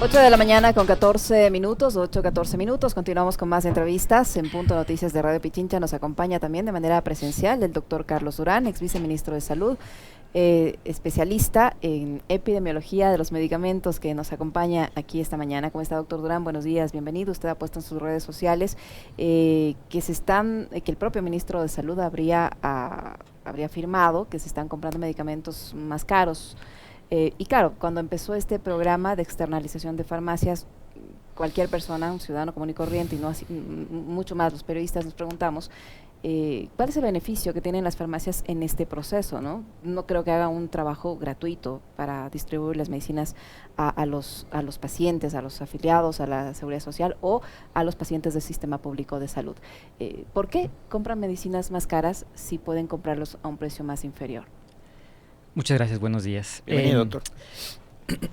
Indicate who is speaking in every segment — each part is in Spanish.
Speaker 1: 8 de la mañana con 14 minutos, 8:14 minutos. Continuamos con más entrevistas en Punto Noticias de Radio Pichincha. Nos acompaña también de manera presencial el doctor Carlos Durán, ex viceministro de Salud, especialista en epidemiología de los medicamentos, que nos acompaña aquí esta mañana. ¿Cómo está, doctor Durán? Buenos días, bienvenido. Usted ha puesto en sus redes sociales que el propio ministro de Salud habría afirmado que se están comprando medicamentos más caros. Y claro, cuando empezó este programa de externalización de farmacias, cualquier persona, un ciudadano común y corriente, y no así, mucho más los periodistas, nos preguntamos cuál es el beneficio que tienen las farmacias en este proceso, ¿no? No creo que hagan un trabajo gratuito para distribuir las medicinas a los pacientes, a los afiliados a la Seguridad Social o a los pacientes del sistema público de salud. ¿Por qué compran medicinas más caras si pueden comprarlos a un precio más inferior?
Speaker 2: Muchas gracias, buenos días.
Speaker 3: Bienvenido, doctor.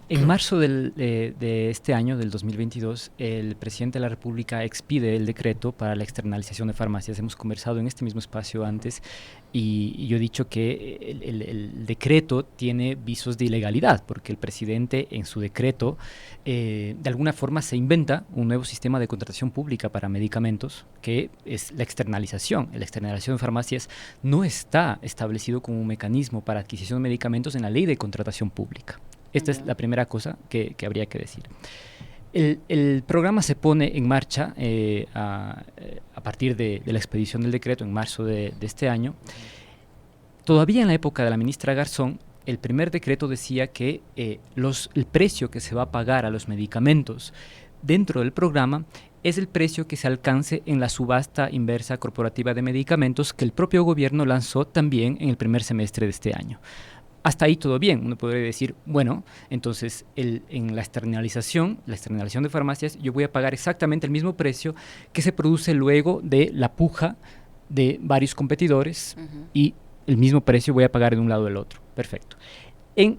Speaker 2: En marzo de este año, del 2022, el presidente de la República expide el decreto para la externalización de farmacias. Hemos conversado en este mismo espacio antes y yo he dicho que el decreto tiene visos de ilegalidad, porque el presidente en su decreto de alguna forma se inventa un nuevo sistema de contratación pública para medicamentos, que es la externalización. La externalización de farmacias no está establecido como un mecanismo para adquisición de medicamentos en la ley de contratación pública. Esta es la primera cosa que habría que decir. El programa se pone en marcha a partir de la expedición del decreto en marzo de este año. Todavía en la época de la ministra Garzón, el primer decreto decía que el precio que se va a pagar a los medicamentos dentro del programa es el precio que se alcance en la subasta inversa corporativa de medicamentos que el propio gobierno lanzó también en el primer semestre de este año. Hasta ahí todo bien, uno podría decir, bueno, entonces en la externalización de farmacias, yo voy a pagar exactamente el mismo precio que se produce luego de la puja de varios competidores y el mismo precio voy a pagar de un lado o del otro. Perfecto. En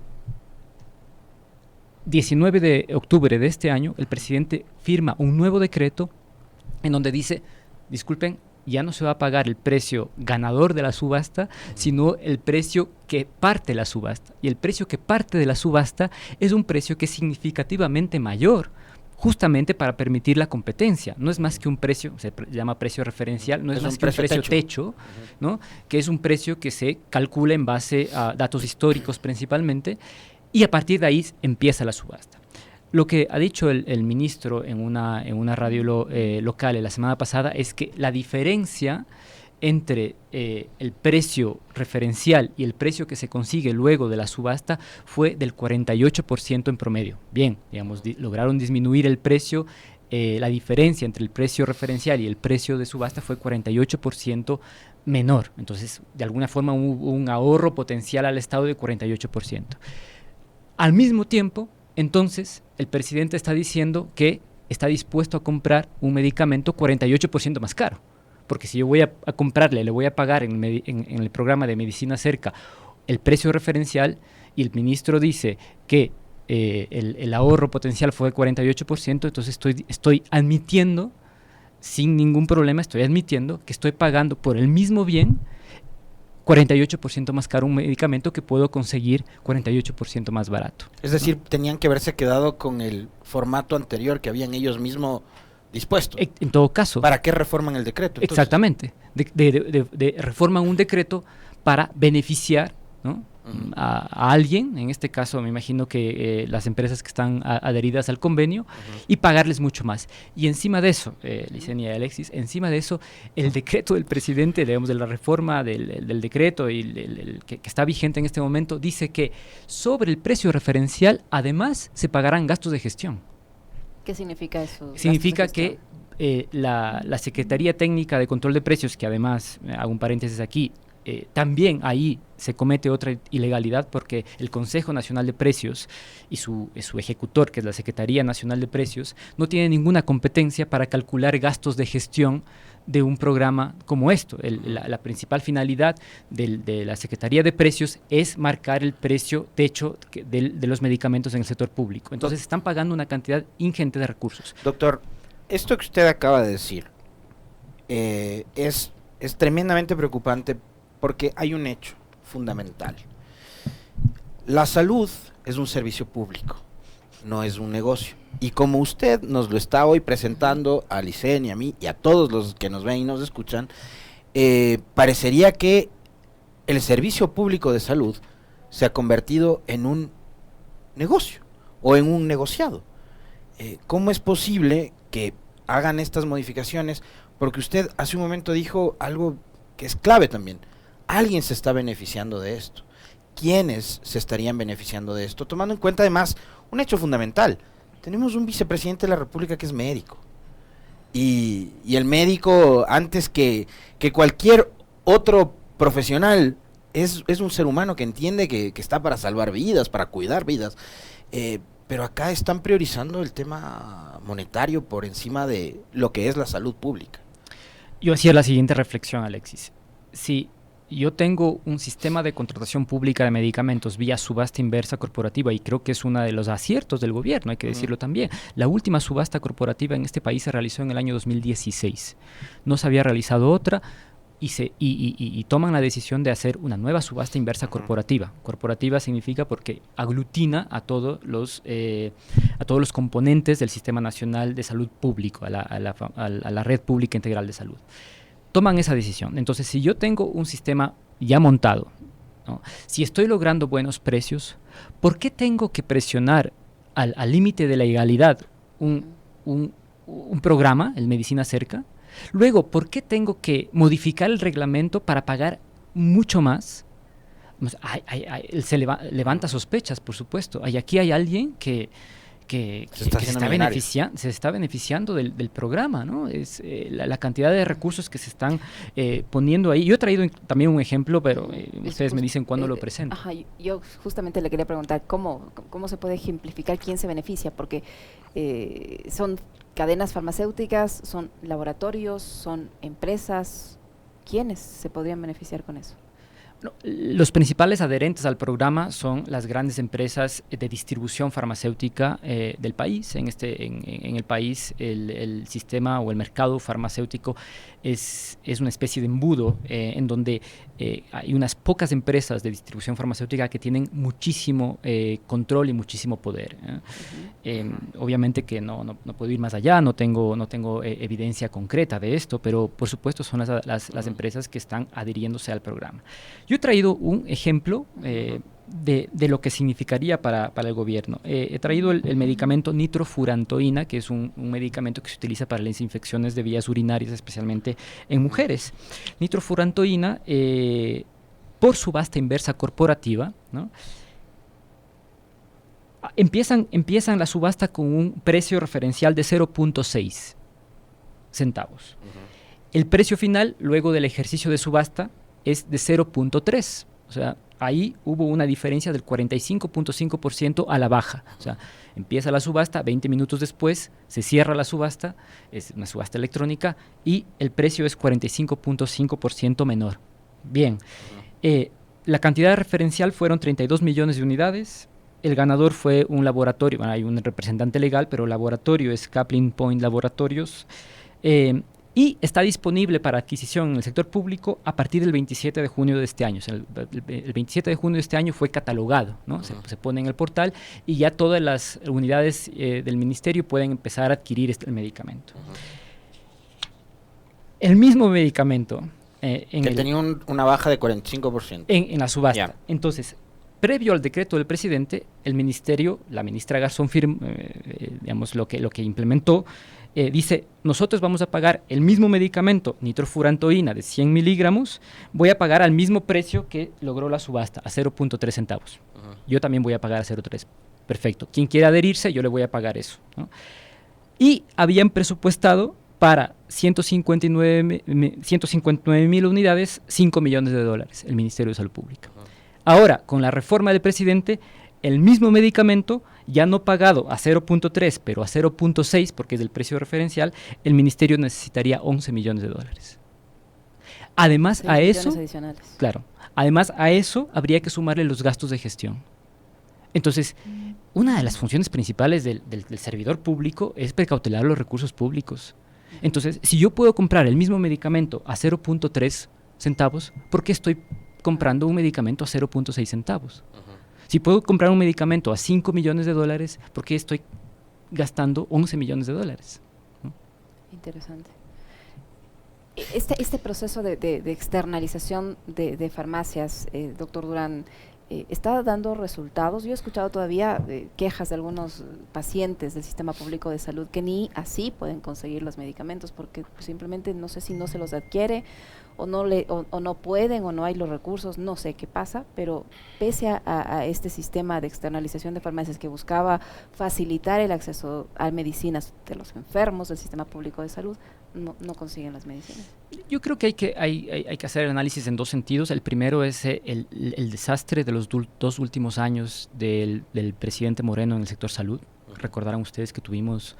Speaker 2: 19 de octubre de este año, el presidente firma un nuevo decreto en donde dice, disculpen, ya no se va a pagar el precio ganador de la subasta, sino el precio que parte de la subasta. Y el precio que parte de la subasta es un precio que es significativamente mayor, justamente para permitir la competencia. No es más que un precio, se llama precio referencial, no es más que un precio techo, ¿no? Que es un precio que se calcula en base a datos históricos principalmente, y a partir de ahí empieza la subasta. Lo que ha dicho el ministro en una radio local la semana pasada es que la diferencia entre el precio referencial y el precio que se consigue luego de la subasta fue del 48% en promedio. Bien, digamos, lograron disminuir el precio, la diferencia entre el precio referencial y el precio de subasta fue 48% menor. Entonces, de alguna forma hubo un ahorro potencial al Estado de 48%. Al mismo tiempo, entonces, el presidente está diciendo que está dispuesto a comprar un medicamento 48% más caro. Porque si yo voy a comprarle, le voy a pagar en el programa de Medicina Cerca el precio referencial y el ministro dice que el ahorro potencial fue de 48%, entonces estoy admitiendo, sin ningún problema, estoy admitiendo que estoy pagando por el mismo bien 48% más caro un medicamento que puedo conseguir 48% más barato.
Speaker 3: Es decir, tenían que haberse quedado con el formato anterior que habían ellos mismos dispuesto.
Speaker 2: En todo caso.
Speaker 3: ¿Para qué reforman el decreto? Entonces?
Speaker 2: Exactamente. Reforman un decreto para beneficiar, ¿no? A alguien, en este caso me imagino que las empresas que están adheridas al convenio, y pagarles mucho más. Y encima de eso, Licenia y Alexis, encima de eso, el decreto del presidente, digamos, de la reforma del decreto y que está vigente en este momento, dice que sobre el precio referencial, además, se pagarán gastos de gestión.
Speaker 1: ¿Qué significa eso?
Speaker 2: Significa que la Secretaría Técnica de Control de Precios, que además, hago un paréntesis aquí, también ahí se comete otra ilegalidad porque el Consejo Nacional de Precios y su ejecutor, que es la Secretaría Nacional de Precios, no tiene ninguna competencia para calcular gastos de gestión de un programa como esto. La principal finalidad de la Secretaría de Precios es marcar el precio techo de los medicamentos en el sector público. Entonces están pagando una cantidad ingente de recursos.
Speaker 3: Doctor, esto que usted acaba de decir es tremendamente preocupante porque hay un hecho fundamental. La salud es un servicio público no es un negocio. Y como usted nos lo está hoy presentando a Licen y a mí y a todos los que nos ven y nos escuchan, parecería que el servicio público de salud se ha convertido en un negocio o en un negociado. ¿Cómo es posible que hagan estas modificaciones? Porque usted hace un momento dijo algo que es clave también. Alguien se está beneficiando de esto. ¿Quiénes se estarían beneficiando de esto? Tomando en cuenta además un hecho fundamental. Tenemos un vicepresidente de la República que es médico. Y el médico, antes que cualquier otro profesional, es un ser humano que entiende que está para salvar vidas, para cuidar vidas. Pero acá están priorizando el tema monetario por encima de lo que es la salud pública.
Speaker 2: Yo hacía la siguiente reflexión, Alexis. Si yo tengo un sistema de contratación pública de medicamentos vía subasta inversa corporativa, y creo que es uno de los aciertos del gobierno, hay que decirlo también. La última subasta corporativa en este país se realizó en el año 2016. No se había realizado otra, y toman la decisión de hacer una nueva subasta inversa corporativa. Corporativa significa porque aglutina a todos los componentes del Sistema Nacional de Salud Público, a la Red Pública Integral de Salud. Toman esa decisión. Entonces, si yo tengo un sistema ya montado, ¿no? Si estoy logrando buenos precios, ¿por qué tengo que presionar al límite de la legalidad un programa, el Medicina Cerca? Luego, ¿por qué tengo que modificar el reglamento para pagar mucho más? Levanta sospechas, por supuesto. Aquí hay alguien que se está beneficiando del programa, ¿no? Es la cantidad de recursos que se están poniendo ahí. Yo he traído también un ejemplo, pero ustedes me dicen cuándo lo presento.
Speaker 1: Ajá, yo justamente le quería preguntar cómo se puede ejemplificar quién se beneficia, porque son cadenas farmacéuticas, son laboratorios, son empresas. ¿Quiénes se podrían beneficiar con eso?
Speaker 2: No, los principales adherentes al programa son las grandes empresas de distribución farmacéutica del país. En el país el sistema o el mercado farmacéutico es una especie de embudo en donde hay unas pocas empresas de distribución farmacéutica que tienen muchísimo control y muchísimo poder. Obviamente que no puedo ir más allá, no tengo evidencia concreta de esto, pero por supuesto son las empresas que están adhiriéndose al programa. Yo he traído un ejemplo de lo que significaría para el gobierno. He traído el medicamento nitrofurantoína, que es un medicamento que se utiliza para las infecciones de vías urinarias, especialmente en mujeres. Nitrofurantoína, por subasta inversa corporativa, ¿no? Empiezan la subasta con un precio referencial de 0.6 centavos. El precio final, luego del ejercicio de subasta, es de 0.3. O sea, ahí hubo una diferencia del 45.5% a la baja. O sea, empieza la subasta, 20 minutos después se cierra la subasta, es una subasta electrónica, y el precio es 45.5% menor. Bien, la cantidad referencial fueron 32 millones de unidades. El ganador fue un laboratorio, bueno, hay un representante legal, pero el laboratorio es Kaplan Point Laboratorios, y está disponible para adquisición en el sector público a partir del 27 de junio de este año. O sea, el 27 de junio de este año fue catalogado, ¿no? Se pone en el portal y ya todas las unidades del ministerio pueden empezar a adquirir el medicamento. El mismo medicamento...
Speaker 3: tenía una baja de 45%.
Speaker 2: En la subasta. Entonces, previo al decreto del presidente, el ministerio, la ministra Garzón digamos, lo que implementó, dice, nosotros vamos a pagar el mismo medicamento, nitrofurantoína de 100 miligramos, voy a pagar al mismo precio que logró la subasta, a 0.3 centavos. Yo también voy a pagar a 0.3. Perfecto. Quien quiera adherirse, yo le voy a pagar eso, ¿no? Y habían presupuestado para 159,000 unidades, $5 millones el Ministerio de Salud Pública. Ahora, con la reforma del presidente, el mismo medicamento, ya no pagado a 0.3, pero a 0.6, porque es del precio referencial, el ministerio necesitaría $11 millones. Además a eso, claro, además a eso habría que sumarle los gastos de gestión. Entonces, una de las funciones principales del servidor público es precautelar los recursos públicos. Entonces, si yo puedo comprar el mismo medicamento a 0.3 centavos, ¿por qué estoy comprando un medicamento a 0.6 centavos? Si puedo comprar un medicamento a 5 millones de dólares, ¿por qué estoy gastando 11 millones de dólares? ¿No?
Speaker 1: Interesante. Este proceso de externalización de farmacias, doctor Durán, ¿está dando resultados? Yo he escuchado todavía quejas de algunos pacientes del sistema público de salud que ni así pueden conseguir los medicamentos porque simplemente no sé si no se los adquiere o no pueden o no hay los recursos, no sé qué pasa, pero pese a este sistema de externalización de farmacias que buscaba facilitar el acceso a medicinas de los enfermos del sistema público de salud, no consiguen las medicinas.
Speaker 2: Yo creo que hay que hacer el análisis en dos sentidos. El primero es el desastre de los dos últimos años del presidente Moreno en el sector salud. Recordarán ustedes que tuvimos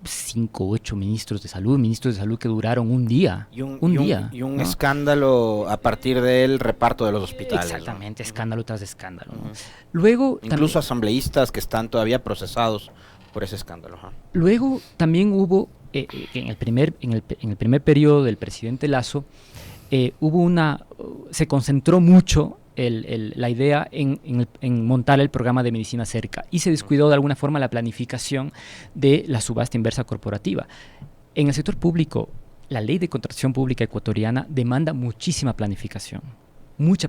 Speaker 2: 5 o 8 ministros de salud que duraron un día.
Speaker 3: Y un escándalo a partir del reparto de los hospitales.
Speaker 2: Exactamente, ¿no? Escándalo tras escándalo. ¿No? Luego,
Speaker 3: incluso asambleístas que están todavía procesados por ese escándalo.
Speaker 2: Luego también hubo, en el primer periodo del presidente Lasso, se concentró mucho la idea en montar el programa de medicina cerca y se descuidó de alguna forma la planificación de la subasta inversa corporativa. En el sector público, la ley de contratación pública ecuatoriana demanda mucha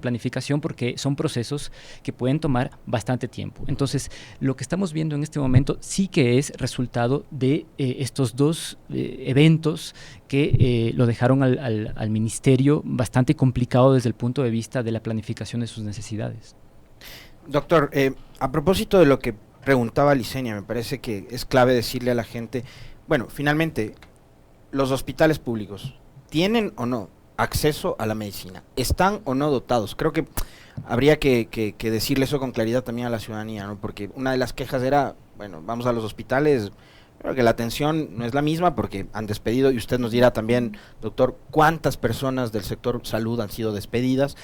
Speaker 2: planificación porque son procesos que pueden tomar bastante tiempo. Entonces, lo que estamos viendo en este momento sí que es resultado de estos dos eventos que lo dejaron al ministerio bastante complicado desde el punto de vista de la planificación de sus necesidades.
Speaker 3: Doctor, a propósito de lo que preguntaba Licenia, me parece que es clave decirle a la gente, bueno, finalmente, los hospitales públicos, ¿tienen o no acceso a la medicina? ¿Están o no dotados? Creo que habría que decirle eso con claridad también a la ciudadanía, ¿no? Porque una de las quejas era, bueno, vamos a los hospitales, creo que la atención no es la misma porque han despedido, y usted nos dirá también, doctor, cuántas personas del sector salud han sido despedidas,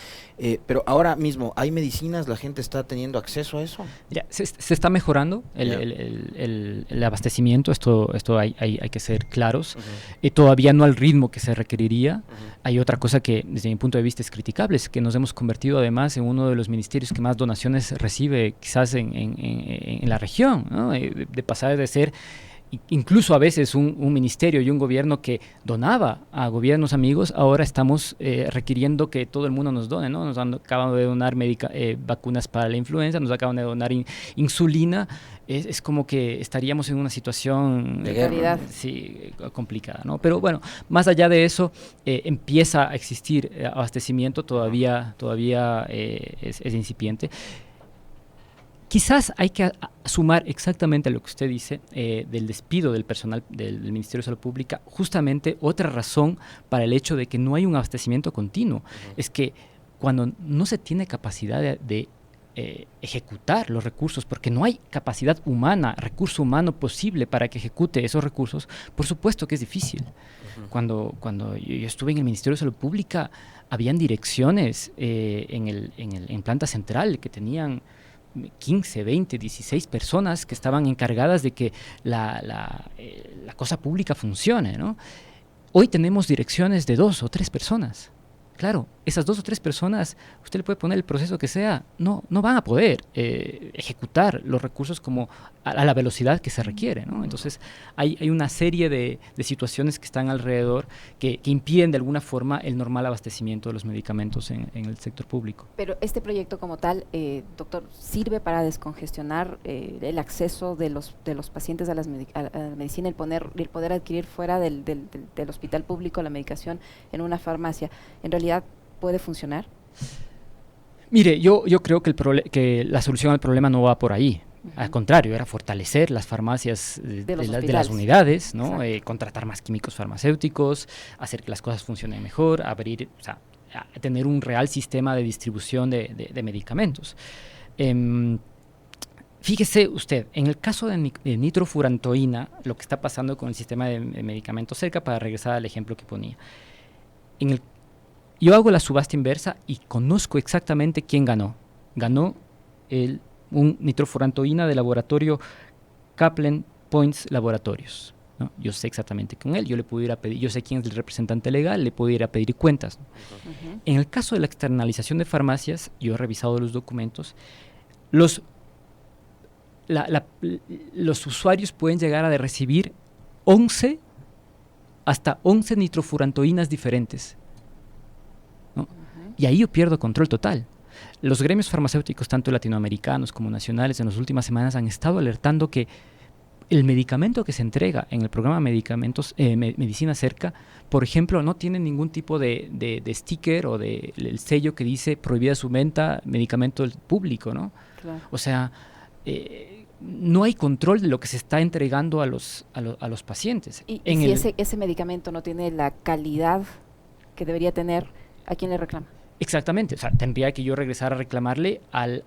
Speaker 3: pero ahora mismo, ¿hay medicinas? ¿La gente está teniendo acceso a eso?
Speaker 2: Ya, se está mejorando el abastecimiento, esto hay que ser claros, todavía no al ritmo que se requeriría. Hay otra cosa que desde mi punto de vista es criticable, es que nos hemos convertido además en uno de los ministerios que más donaciones recibe quizás en la región, ¿no? De pasar de ser incluso a veces un ministerio y un gobierno que donaba a gobiernos amigos, ahora estamos requiriendo que todo el mundo nos done, ¿no? Nos acaban de donar vacunas para la influenza, nos acaban de donar insulina. Es como que estaríamos en una situación
Speaker 1: de calidad,
Speaker 2: sí, complicada, ¿no? Pero bueno, más allá de eso, empieza a existir abastecimiento, todavía es incipiente. Quizás hay que sumar exactamente a lo que usted dice del despido del personal del Ministerio de Salud Pública, justamente otra razón para el hecho de que no hay un abastecimiento continuo. Es que cuando no se tiene capacidad de ejecutar los recursos, porque no hay capacidad humana, recurso humano posible para que ejecute esos recursos, por supuesto que es difícil. Cuando yo estuve en el Ministerio de Salud Pública, habían direcciones en planta central que tenían 15, 20, 16 personas que estaban encargadas de que la cosa pública funcione, ¿no? Hoy tenemos direcciones de 2 o 3 personas. Claro, esas 2 o 3 personas, usted le puede poner el proceso que sea, no van a poder ejecutar los recursos como a la velocidad que se requiere, ¿no? Entonces, hay una serie de situaciones que están alrededor que impiden de alguna forma el normal abastecimiento de los medicamentos en el sector público.
Speaker 1: Pero este proyecto como tal, doctor, ¿sirve para descongestionar el acceso de los pacientes a la medicina, el poder adquirir fuera del hospital público la medicación en una farmacia? En realidad, ¿puede funcionar?
Speaker 2: Mire, yo creo que la solución al problema no va por ahí. Al contrario, era fortalecer las farmacias de las unidades, ¿no? Contratar más químicos farmacéuticos, hacer que las cosas funcionen mejor, abrir, o sea, tener un real sistema de distribución de medicamentos. Fíjese usted, en el caso de nitrofurantoína, lo que está pasando con el sistema de medicamentos cerca, para regresar al ejemplo que ponía, yo hago la subasta inversa y conozco exactamente quién ganó. Ganó un nitrofurantoína del laboratorio Kaplan Points Laboratorios, ¿no? Yo sé exactamente con él, yo le puedo ir a pedir, yo sé quién es el representante legal, le puedo ir a pedir cuentas, ¿no? En el caso de la externalización de farmacias, yo he revisado los documentos, los, los usuarios pueden llegar a recibir 11 hasta 11 nitrofurantoínas diferentes, ¿no? Y ahí yo pierdo control total. Los gremios farmacéuticos, tanto latinoamericanos como nacionales, en las últimas semanas han estado alertando que el medicamento que se entrega en el programa Medicamentos, Medicina Cerca, por ejemplo, no tiene ningún tipo de sticker o el sello que dice prohibida su venta, medicamento público, ¿no?
Speaker 1: Claro.
Speaker 2: O sea, no hay control de lo que se está entregando a los pacientes.
Speaker 1: Y si ese medicamento no tiene la calidad que debería tener, ¿a quién le reclama?
Speaker 2: Exactamente, o sea, tendría que yo regresar a reclamarle al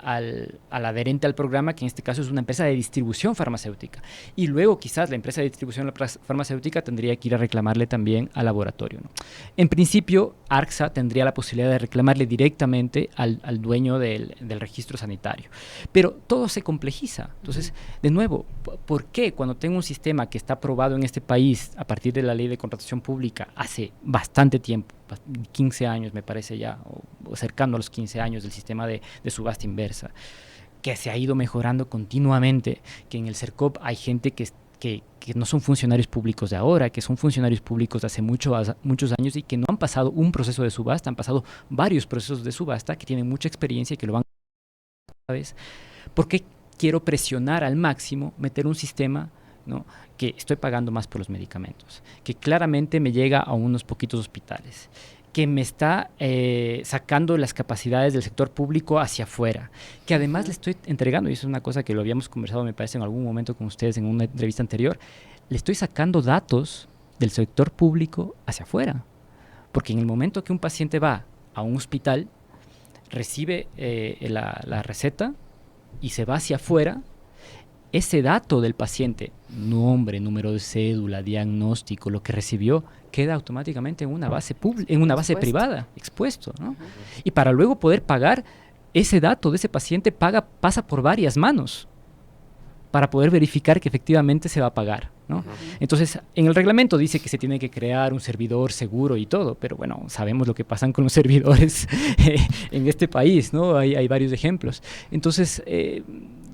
Speaker 2: adherente al programa, que en este caso es una empresa de distribución farmacéutica. Y luego quizás la empresa de distribución farmacéutica tendría que ir a reclamarle también al laboratorio, ¿no? En principio, ARCSA tendría la posibilidad de reclamarle directamente al dueño del registro sanitario. Pero todo se complejiza. Entonces, de nuevo, ¿por qué cuando tengo un sistema que está aprobado en este país a partir de la ley de contratación pública hace bastante tiempo, 15 años me parece ya, o cercano a los 15 años del sistema de subasta inversa, que se ha ido mejorando continuamente, que en el CERCOP hay gente que no son funcionarios públicos de ahora, que son funcionarios públicos de hace muchos años y que no han pasado un proceso de subasta, han pasado varios procesos de subasta, que tienen mucha experiencia y que lo van a vez. ¿Por qué quiero presionar al máximo, meter un sistema, ¿no?, que estoy pagando más por los medicamentos, que claramente me llega a unos poquitos hospitales, que me está sacando las capacidades del sector público hacia afuera, que además le estoy entregando, y eso es una cosa que lo habíamos conversado, me parece, en algún momento con ustedes en una entrevista anterior, le estoy sacando datos del sector público hacia afuera, porque en el momento que un paciente va a un hospital, recibe la receta y se va hacia afuera, ese dato del paciente, nombre, número de cédula, diagnóstico, lo que recibió, queda automáticamente en una base base privada, expuesto, ¿no? Y para luego poder pagar, ese dato de ese paciente pasa por varias manos para poder verificar que efectivamente se va a pagar, ¿no? Entonces, en el reglamento dice que se tiene que crear un servidor seguro y todo, pero bueno, sabemos lo que pasan con los servidores en este país, ¿no? Hay varios ejemplos. Entonces,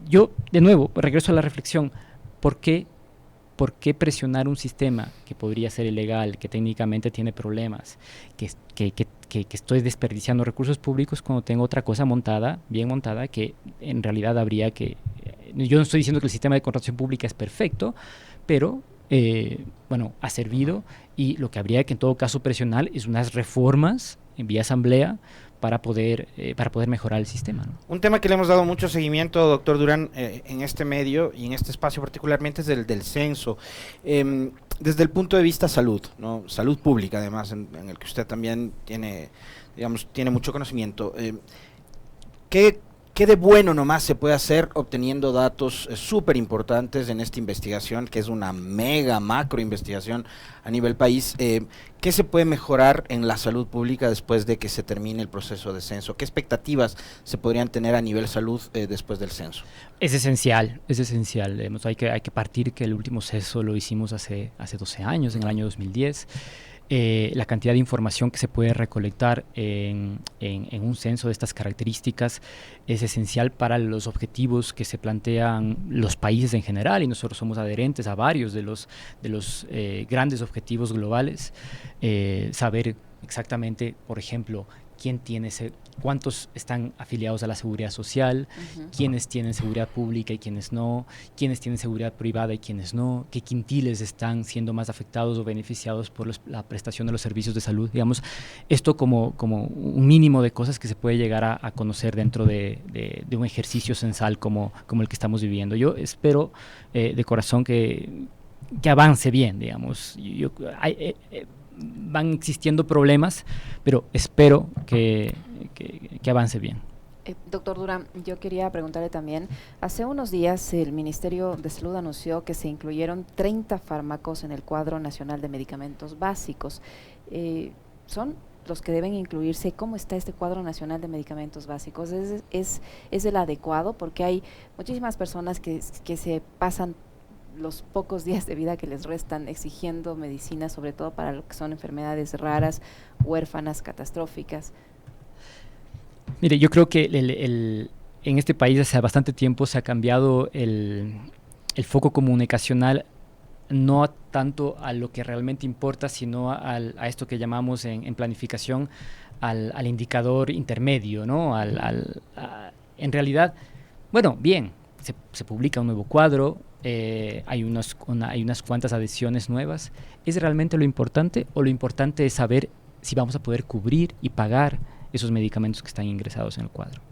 Speaker 2: yo, de nuevo, regreso a la reflexión. ¿Por qué presionar un sistema que podría ser ilegal, que técnicamente tiene problemas, que estoy desperdiciando recursos públicos cuando tengo otra cosa bien montada, que en realidad habría que... yo no estoy diciendo que el sistema de contratación pública es perfecto, pero, bueno, ha servido, y lo que habría que en todo caso presionar es unas reformas en vía asamblea para poder mejorar el sistema, ¿no?
Speaker 3: Un tema que le hemos dado mucho seguimiento, doctor Durán, en este medio y en este espacio particularmente, es del censo. Desde el punto de vista salud, ¿no? Salud pública, además, en el que usted también tiene mucho conocimiento. ¿Qué de bueno nomás se puede hacer obteniendo datos súper importantes en esta investigación, que es una mega macro investigación a nivel país? ¿Qué se puede mejorar en la salud pública después de que se termine el proceso de censo? ¿Qué expectativas se podrían tener a nivel salud después del censo?
Speaker 2: Es esencial. Hay que partir que el último censo lo hicimos hace 12 años, en el año 2010. La cantidad de información que se puede recolectar en un censo de estas características es esencial para los objetivos que se plantean los países en general, y nosotros somos adherentes a varios de los grandes objetivos globales. Saber exactamente, por ejemplo, cuántos están afiliados a la seguridad social, quiénes tienen seguridad pública y quiénes no, quiénes tienen seguridad privada y quiénes no, qué quintiles están siendo más afectados o beneficiados por la prestación de los servicios de salud. Digamos, esto como un mínimo de cosas que se puede llegar a conocer dentro de un ejercicio censal como el que estamos viviendo. Yo espero de corazón que avance bien, digamos. Van existiendo problemas, pero espero que avance bien.
Speaker 1: Doctor Durán, yo quería preguntarle también, hace unos días el Ministerio de Salud anunció que se incluyeron 30 fármacos en el cuadro nacional de medicamentos básicos. ¿Son los que deben incluirse? ¿Cómo está este cuadro nacional de medicamentos básicos? ¿Es el adecuado? Porque hay muchísimas personas que se pasan los pocos días de vida que les restan exigiendo medicina, sobre todo para lo que son enfermedades raras, huérfanas, catastróficas.
Speaker 2: Mire, yo creo que en este país hace bastante tiempo se ha cambiado el foco comunicacional no tanto a lo que realmente importa, sino a esto que llamamos en planificación al indicador intermedio, ¿no? En realidad, bueno, bien, se publica un nuevo cuadro, hay unas cuantas adhesiones nuevas. ¿Es realmente lo importante o lo importante es saber si vamos a poder cubrir y pagar esos medicamentos que están ingresados en el cuadro?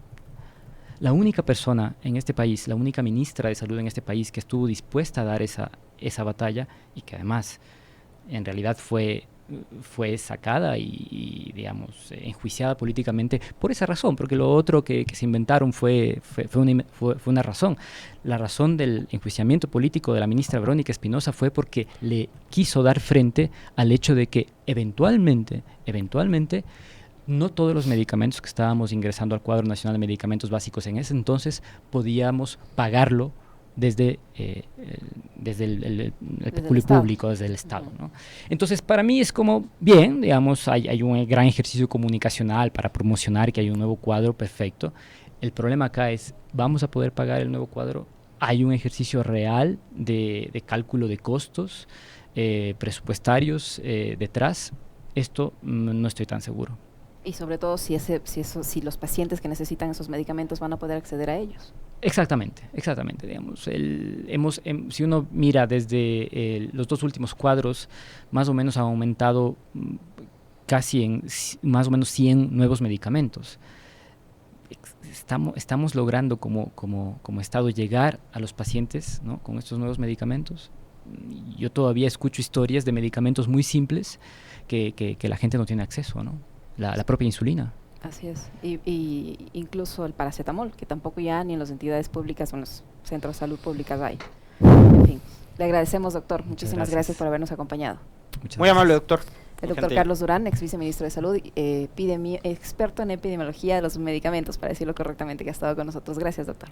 Speaker 2: La única persona en este país, la única ministra de Salud en este país que estuvo dispuesta a dar esa batalla y que además en realidad fue sacada y digamos, enjuiciada políticamente por esa razón, porque lo otro que se inventaron fue una razón. La razón del enjuiciamiento político de la ministra Verónica Espinosa fue porque le quiso dar frente al hecho de que eventualmente, no todos los medicamentos que estábamos ingresando al Cuadro Nacional de Medicamentos Básicos en ese entonces podíamos pagarlo desde el peculio público, desde el Estado, ¿no? Entonces, para mí es como, bien, digamos, hay un gran ejercicio comunicacional para promocionar que hay un nuevo cuadro, perfecto. El problema acá es, ¿vamos a poder pagar el nuevo cuadro? ¿Hay un ejercicio real de cálculo de costos presupuestarios detrás? Esto no estoy tan seguro.
Speaker 1: Y sobre todo si los pacientes que necesitan esos medicamentos van a poder acceder a ellos.
Speaker 2: Exactamente, digamos. Si uno mira desde los 2 últimos cuadros, más o menos ha aumentado casi en más o menos 100 nuevos medicamentos. Estamos logrando como Estado llegar a los pacientes, ¿no?, con estos nuevos medicamentos. Yo todavía escucho historias de medicamentos muy simples que la gente no tiene acceso, ¿no? La propia insulina.
Speaker 1: Así es, y incluso el paracetamol, que tampoco ya ni en las entidades públicas o en los centros de salud públicas hay. En fin, le agradecemos, doctor. Muchísimas gracias por habernos acompañado.
Speaker 3: Muy amable, doctor.
Speaker 1: El doctor Carlos Durán, ex viceministro de Salud, experto en epidemiología de los medicamentos, para decirlo correctamente, que ha estado con nosotros. Gracias, doctor.